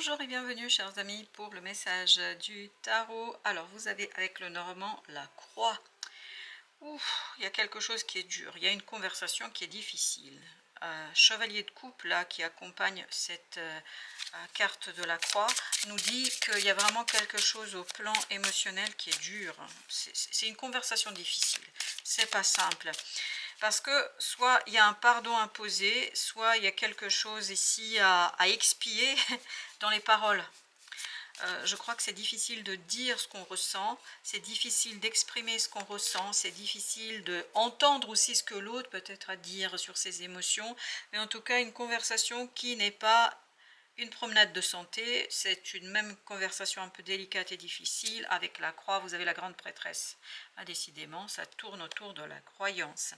Bonjour et bienvenue chers amis pour le message du tarot. Alors vous avez avec le normand la croix. Ouf, il y a quelque chose qui est dur, il y a une conversation qui est difficile. Chevalier de coupe là qui accompagne cette carte de la croix nous dit qu'il y a vraiment quelque chose au plan émotionnel qui est dur. C'est une conversation difficile, c'est pas simple. Parce que soit il y a un pardon imposé, soit il y a quelque chose ici à expier dans les paroles. Je crois que c'est difficile de dire ce qu'on ressent, c'est difficile d'exprimer ce qu'on ressent, c'est difficile d'entendre aussi ce que l'autre peut être à dire sur ses émotions, mais en tout cas une conversation qui n'est pas une promenade de santé, c'est une même conversation un peu délicate et difficile. Avec la croix, vous avez la grande prêtresse. Décidément, ça tourne autour de la croyance.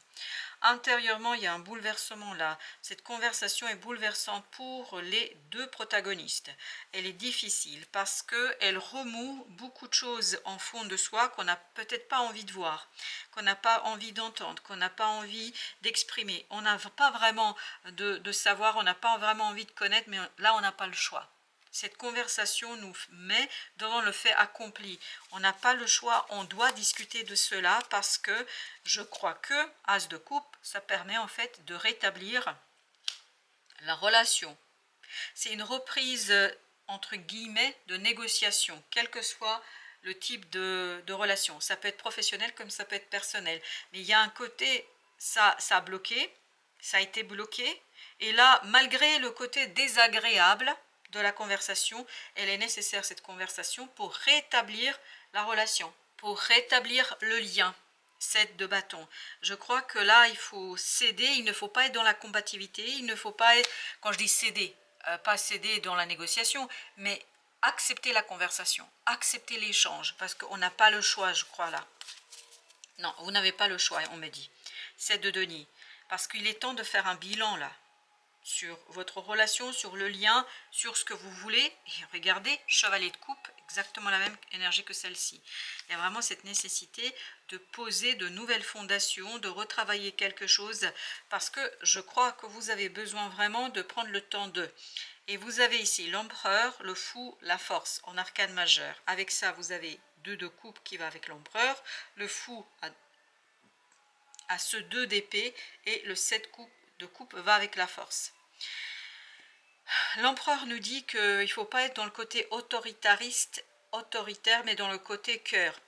Intérieurement, il y a un bouleversement là. Cette conversation est bouleversante pour les deux protagonistes. Elle est difficile parce qu'elle remoue beaucoup de choses en fond de soi qu'on n'a peut-être pas envie de voir, qu'on n'a pas envie d'entendre, qu'on n'a pas envie d'exprimer. On n'a pas vraiment de savoir, on n'a pas vraiment envie de connaître, mais là, on n'a pas le choix. Cette conversation nous met devant le fait accompli. On n'a pas le choix, on doit discuter de cela parce que je crois que As de coupe, ça permet en fait de rétablir la relation. C'est une reprise entre guillemets de négociation, quel que soit le type de relation. Ça peut être professionnel comme ça peut être personnel. Mais il y a un côté, ça a bloqué, ça a été bloqué. Et là, malgré le côté désagréable de la conversation, elle est nécessaire cette conversation pour rétablir la relation, pour rétablir le lien. 7 de bâton. Je crois que là, il faut céder, il ne faut pas être dans la combativité, il ne faut pas être, quand je dis céder, pas céder dans la négociation, mais accepter la conversation, accepter l'échange, parce qu'on n'a pas le choix, je crois, là. Non, vous n'avez pas le choix, on me dit. 7 de denier. Parce qu'il est temps de faire un bilan, là, sur votre relation, sur le lien, sur ce que vous voulez. Et regardez, chevalier de coupe, exactement la même énergie que celle-ci. Il y a vraiment cette nécessité de poser de nouvelles fondations, de retravailler quelque chose, parce que je crois que vous avez besoin vraiment de prendre le temps de. Et vous avez ici l'empereur, le fou, la force en arcane majeur. Avec ça, vous avez 2 de coupe qui va avec l'empereur, le fou a ce 2 d'épée et le 7 de coupe va avec la force. L'empereur nous dit qu'il ne faut pas être dans le côté autoritaire, mais dans le côté cœur.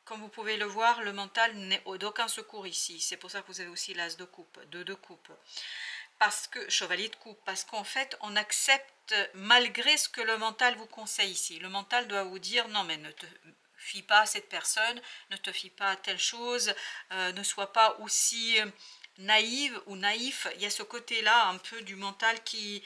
Comme vous pouvez le voir, le mental n'est d'aucun secours ici. C'est pour ça que vous avez aussi l'as de coupe, 2 de coupe. Parce que, chevalier de coupe, parce qu'en fait, on accepte malgré ce que le mental vous conseille ici. Le mental doit vous dire, non mais ne te fie pas à cette personne, ne te fie pas à telle chose, ne sois pas aussi naïve ou naïf. Il y a ce côté-là un peu du mental qui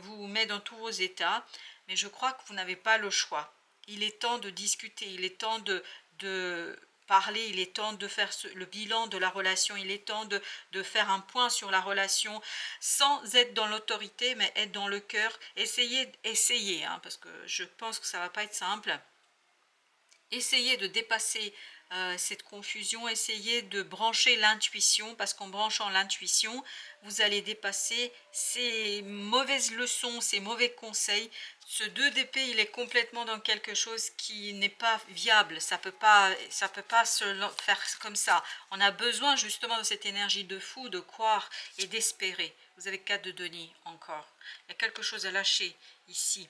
vous met dans tous vos états, mais je crois que vous n'avez pas le choix. Il est temps de discuter, il est temps de parler, il est temps de faire le bilan de la relation, il est temps de faire un point sur la relation sans être dans l'autorité, mais être dans le cœur. Essayez hein, parce que je pense que ça ne va pas être simple. Essayez de dépasser cette confusion, essayez de brancher l'intuition, parce qu'en branchant l'intuition, vous allez dépasser ces mauvaises leçons, ces mauvais conseils. Ce 2 d'épée, il est complètement dans quelque chose qui n'est pas viable, ça peut pas se faire comme ça. On a besoin justement de cette énergie de fou, de croire et d'espérer. Vous avez 4 de denier encore. Il y a quelque chose à lâcher ici.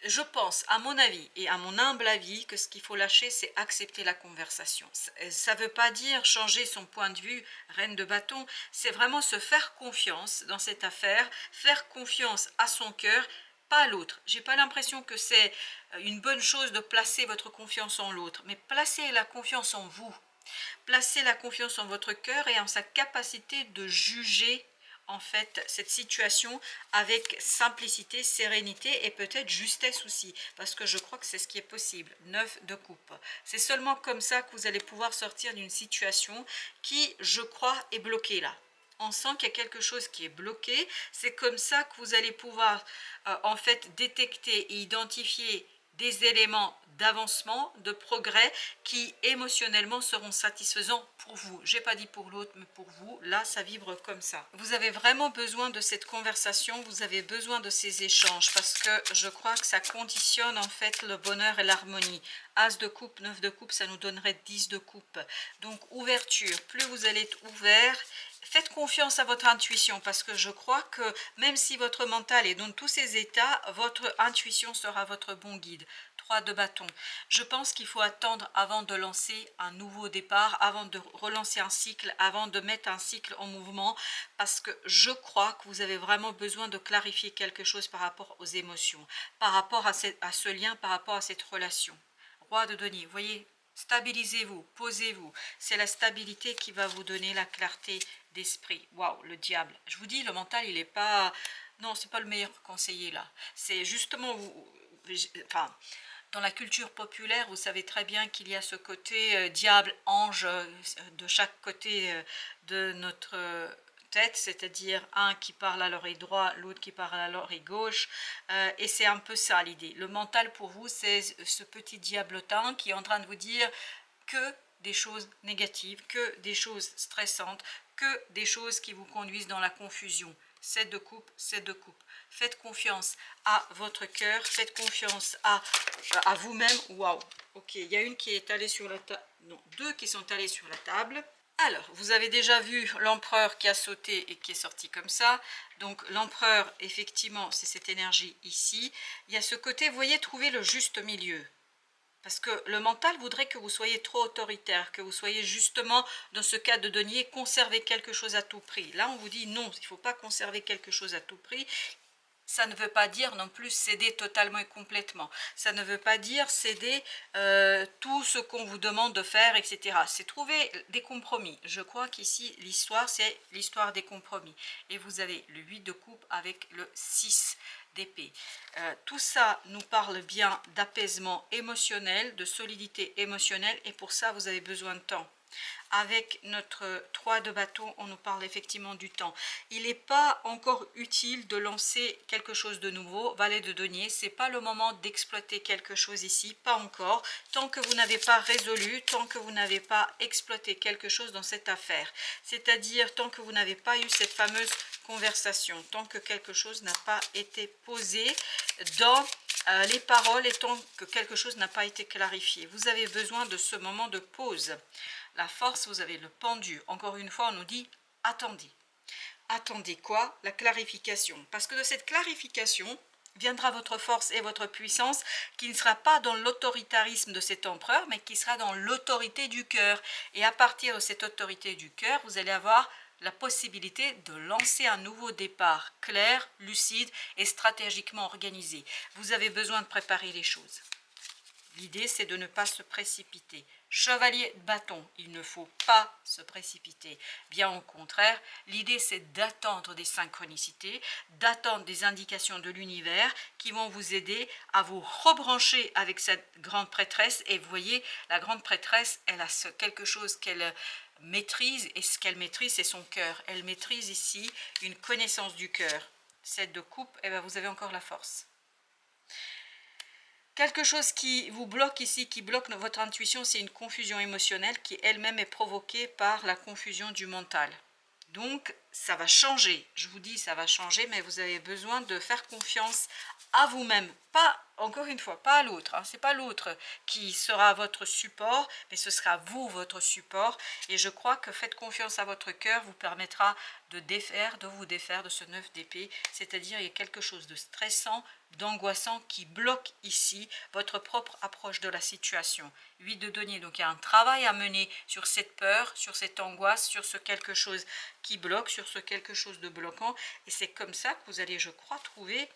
Je pense, à mon avis et à mon humble avis, que ce qu'il faut lâcher, c'est accepter la conversation. Ça ne veut pas dire changer son point de vue, reine de bâton, c'est vraiment se faire confiance dans cette affaire, faire confiance à son cœur, pas à l'autre. J'ai pas l'impression que c'est une bonne chose de placer votre confiance en l'autre, mais placez la confiance en vous. Placez la confiance en votre cœur et en sa capacité de juger en fait cette situation avec simplicité, sérénité et peut-être justesse aussi, parce que je crois que c'est ce qui est possible. 9 de coupe. C'est seulement comme ça que vous allez pouvoir sortir d'une situation qui, je crois, est bloquée là. On sent qu'il y a quelque chose qui est bloqué. C'est comme ça que vous allez pouvoir en fait détecter et identifier des éléments d'avancement, de progrès qui émotionnellement seront satisfaisants pour vous. J'ai pas dit pour l'autre, mais pour vous. Là, ça vibre comme ça. Vous avez vraiment besoin de cette conversation, vous avez besoin de ces échanges parce que je crois que ça conditionne en fait le bonheur et l'harmonie. As de coupe, 9 de coupe, ça nous donnerait 10 de coupe. Donc ouverture, plus vous allez être ouvert, faites confiance à votre intuition parce que je crois que même si votre mental est dans tous ces états, votre intuition sera votre bon guide. 3 de bâton. Je pense qu'il faut attendre avant de lancer un nouveau départ, avant de relancer un cycle, avant de mettre un cycle en mouvement, parce que je crois que vous avez vraiment besoin de clarifier quelque chose par rapport aux émotions, par rapport à ce lien, par rapport à cette relation. Roi de denier, vous voyez, stabilisez-vous, posez-vous. C'est la stabilité qui va vous donner la clarté d'esprit. Waouh, le diable. Je vous dis, le mental, il n'est pas... Non, c'est pas le meilleur conseiller là. C'est justement... Enfin, dans la culture populaire, vous savez très bien qu'il y a ce côté diable, ange de chaque côté de notre tête, c'est-à-dire un qui parle à l'oreille droite, l'autre qui parle à l'oreille gauche, et c'est un peu ça l'idée. Le mental pour vous, c'est ce petit diablotin qui est en train de vous dire que des choses négatives, que des choses stressantes, que des choses qui vous conduisent dans la confusion. 7 de coupe, 7 de coupe. Faites confiance à votre cœur, faites confiance à vous-même. Waouh, ok, il y a une qui est allée sur la table, non, deux qui sont allées sur la table. Alors, vous avez déjà vu l'empereur qui a sauté et qui est sorti comme ça. Donc, l'empereur, effectivement, c'est cette énergie ici. Il y a ce côté, vous voyez, trouver le juste milieu. Parce que le mental voudrait que vous soyez trop autoritaire, que vous soyez justement dans ce cas de denier, conserver quelque chose à tout prix. Là, on vous dit non, il ne faut pas conserver quelque chose à tout prix. Ça ne veut pas dire non plus céder totalement et complètement. Ça ne veut pas dire céder tout ce qu'on vous demande de faire, etc. C'est trouver des compromis. Je crois qu'ici, l'histoire, c'est l'histoire des compromis. Et vous avez le 8 de coupe avec le 6 d'épée. Tout ça nous parle bien d'apaisement émotionnel, de solidité émotionnelle. Et pour ça, vous avez besoin de temps. Avec notre 3 de bâton, on nous parle effectivement du temps. Il n'est pas encore utile de lancer quelque chose de nouveau. Valet de denier, ce n'est pas le moment d'exploiter quelque chose ici, pas encore. Tant que vous n'avez pas résolu, tant que vous n'avez pas exploité quelque chose dans cette affaire. C'est-à-dire tant que vous n'avez pas eu cette fameuse conversation, tant que quelque chose n'a pas été posé dans les paroles et tant que quelque chose n'a pas été clarifié. Vous avez besoin de ce moment de pause. La force, vous avez le pendu. Encore une fois, on nous dit attendez. Attendez quoi? La clarification. Parce que de cette clarification viendra votre force et votre puissance qui ne sera pas dans l'autoritarisme de cet empereur, mais qui sera dans l'autorité du cœur. Et à partir de cette autorité du cœur, vous allez avoir la possibilité de lancer un nouveau départ clair, lucide et stratégiquement organisé. Vous avez besoin de préparer les choses. L'idée, c'est de ne pas se précipiter. Chevalier de bâton, il ne faut pas se précipiter. Bien au contraire, l'idée, c'est d'attendre des synchronicités, d'attendre des indications de l'univers qui vont vous aider à vous rebrancher avec cette grande prêtresse. Et vous voyez, la grande prêtresse, elle a quelque chose qu'elle maîtrise, et ce qu'elle maîtrise, c'est son cœur. Elle maîtrise ici une connaissance du cœur. 7 de coupe, et bien vous avez encore la force. Quelque chose qui vous bloque ici, qui bloque votre intuition, c'est une confusion émotionnelle qui elle-même est provoquée par la confusion du mental. Donc, ça va changer. Je vous dis, ça va changer, mais vous avez besoin de faire confiance à vous-même. Pas, encore une fois, pas à l'autre. Hein. Ce n'est pas l'autre qui sera votre support, mais ce sera vous, votre support. Et je crois que faites confiance à votre cœur vous permettra de vous défaire de ce 9 d'épée. C'est-à-dire, il y a quelque chose de stressant, d'angoissant qui bloque ici votre propre approche de la situation. 8 de denier, donc il y a un travail à mener sur cette peur, sur cette angoisse, sur ce quelque chose qui bloque, sur ce quelque chose de bloquant. Et c'est comme ça que vous allez, je crois, trouver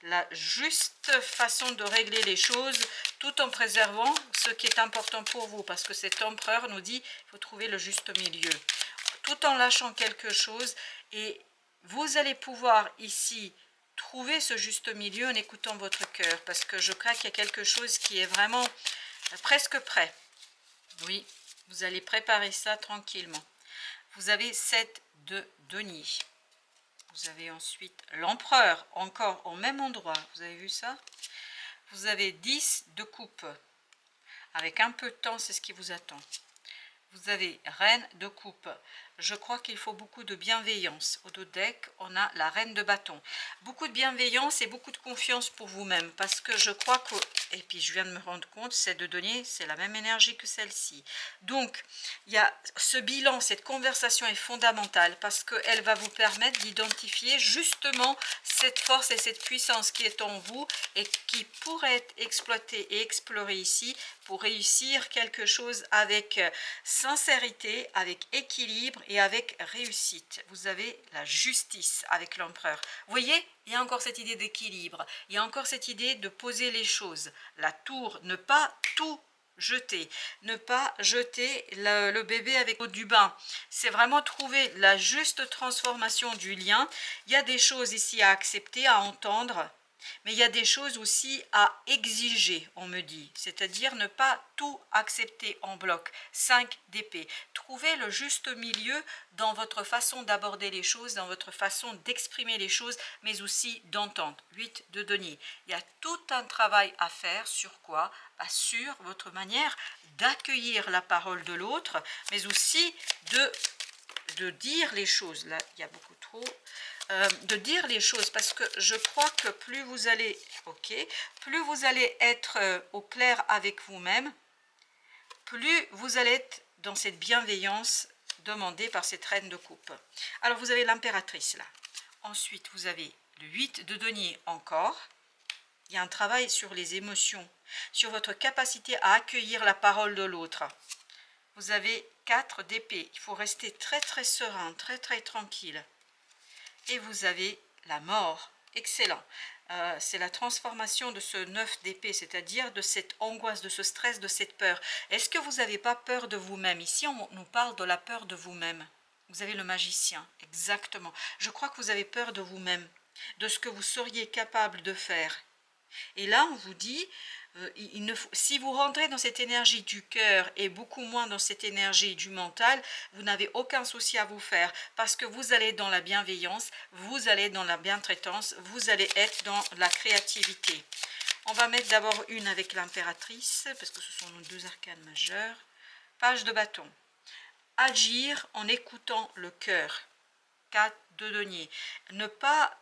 la juste façon de régler les choses tout en préservant ce qui est important pour vous. Parce que cet empereur nous dit qu'il faut trouver le juste milieu. Tout en lâchant quelque chose et vous allez pouvoir ici trouver ce juste milieu en écoutant votre cœur. Parce que je crois qu'il y a quelque chose qui est vraiment presque prêt. Oui, vous allez préparer ça tranquillement. Vous avez 7 de denier. Vous avez ensuite l'empereur, encore au même endroit. Vous avez vu ça? Vous avez 10 de coupe. Avec un peu de temps, c'est ce qui vous attend. Vous avez reine de coupe. Je crois qu'il faut beaucoup de bienveillance. Au dos deck, on a la reine de bâton. Beaucoup de bienveillance et beaucoup de confiance pour vous-même. Parce que je crois que, et puis je viens de me rendre compte, cette de denier, c'est la même énergie que celle-ci. Donc, il y a ce bilan, cette conversation est fondamentale parce qu'elle va vous permettre d'identifier justement cette force et cette puissance qui est en vous et qui pourrait être exploitée et explorée ici pour réussir quelque chose avec sincérité, avec équilibre et avec réussite. Vous avez la justice avec l'empereur. Vous voyez, il y a encore cette idée d'équilibre, il y a encore cette idée de poser les choses. La tour, ne pas tout jeter, ne pas jeter le bébé avec l'eau du bain. C'est vraiment trouver la juste transformation du lien. Il y a des choses ici à accepter, à entendre. Mais il y a des choses aussi à exiger, on me dit, c'est-à-dire ne pas tout accepter en bloc. 5 d'épée. Trouvez le juste milieu dans votre façon d'aborder les choses, dans votre façon d'exprimer les choses, mais aussi d'entendre. 8 de denier. Il y a tout un travail à faire sur quoi? Sur votre manière d'accueillir la parole de l'autre, mais aussi de dire les choses. Là, il y a beaucoup trop. De dire les choses parce que je crois que plus vous allez, plus vous allez être au clair avec vous-même, plus vous allez être dans cette bienveillance demandée par cette reine de coupe. Alors vous avez l'impératrice là. Ensuite vous avez le 8 de denier encore. Il y a un travail sur les émotions, sur votre capacité à accueillir la parole de l'autre. Vous avez 4 d'épée. Il faut rester très très serein, très très tranquille. Et vous avez la mort. Excellent. C'est la transformation de ce 9 d'épée, c'est-à-dire de cette angoisse, de ce stress, de cette peur. Est-ce que vous n'avez pas peur de vous-même? Ici, on nous parle de la peur de vous-même. Vous avez le magicien, exactement. Je crois que vous avez peur de vous-même, de ce que vous seriez capable de faire. Et là, on vous dit, si vous rentrez dans cette énergie du cœur et beaucoup moins dans cette énergie du mental, vous n'avez aucun souci à vous faire parce que vous allez dans la bienveillance, vous allez dans la bientraitance, vous allez être dans la créativité. On va mettre d'abord une avec l'impératrice parce que ce sont nos 2 arcanes majeures. Page de bâton. Agir en écoutant le cœur. 4 de denier. Ne pas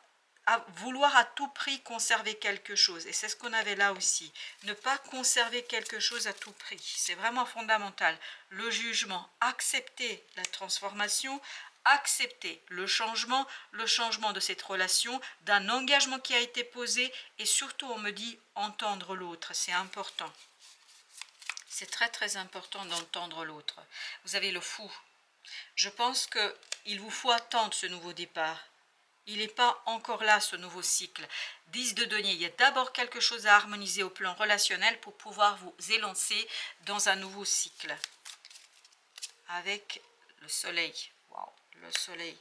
vouloir à tout prix conserver quelque chose. Et c'est ce qu'on avait là aussi. Ne pas conserver quelque chose à tout prix. C'est vraiment fondamental. Le jugement, accepter la transformation, accepter le changement de cette relation, d'un engagement qui a été posé et surtout on me dit entendre l'autre. C'est important. C'est très très important d'entendre l'autre. Vous avez le fou. Je pense qu'il vous faut attendre ce nouveau départ. Il n'est pas encore là, ce nouveau cycle. 10 de denier, il y a d'abord quelque chose à harmoniser au plan relationnel pour pouvoir vous élancer dans un nouveau cycle. Avec le soleil. Waouh, le soleil.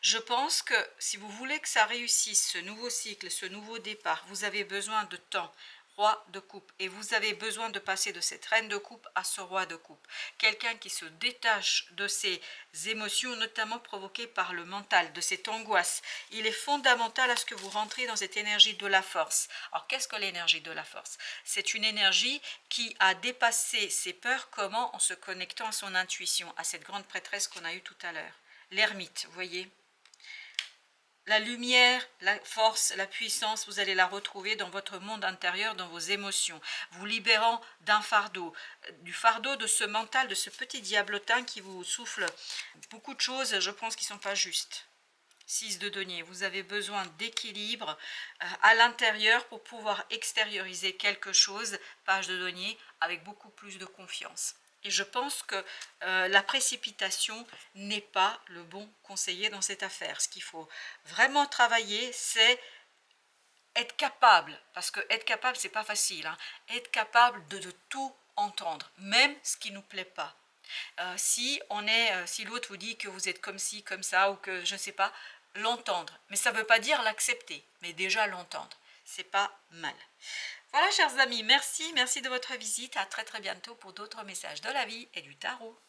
Je pense que si vous voulez que ça réussisse, ce nouveau cycle, ce nouveau départ, vous avez besoin de temps. Roi de coupe. Et vous avez besoin de passer de cette reine de coupe à ce roi de coupe. Quelqu'un qui se détache de ses émotions, notamment provoquées par le mental, de cette angoisse. Il est fondamental à ce que vous rentriez dans cette énergie de la force. Alors, qu'est-ce que l'énergie de la force? C'est une énergie qui a dépassé ses peurs. Comment? En se connectant à son intuition, à cette grande prêtresse qu'on a eue tout à l'heure. L'ermite, vous voyez? La lumière, la force, la puissance, vous allez la retrouver dans votre monde intérieur, dans vos émotions, vous libérant d'un fardeau, du fardeau de ce mental, de ce petit diablotin qui vous souffle beaucoup de choses, je pense, qui ne sont pas justes. 6 de denier, vous avez besoin d'équilibre à l'intérieur pour pouvoir extérioriser quelque chose, page de denier, avec beaucoup plus de confiance. Et je pense que la précipitation n'est pas le bon conseiller dans cette affaire. Ce qu'il faut vraiment travailler, c'est être capable, parce que être capable, c'est pas facile, hein, être capable de tout entendre, même ce qui ne nous plaît pas. Si l'autre vous dit que vous êtes comme ci, comme ça, ou que je ne sais pas, l'entendre. Mais ça ne veut pas dire l'accepter, mais déjà l'entendre. C'est pas mal. Voilà, chers amis, merci de votre visite. À très très bientôt pour d'autres messages de la vie et du tarot.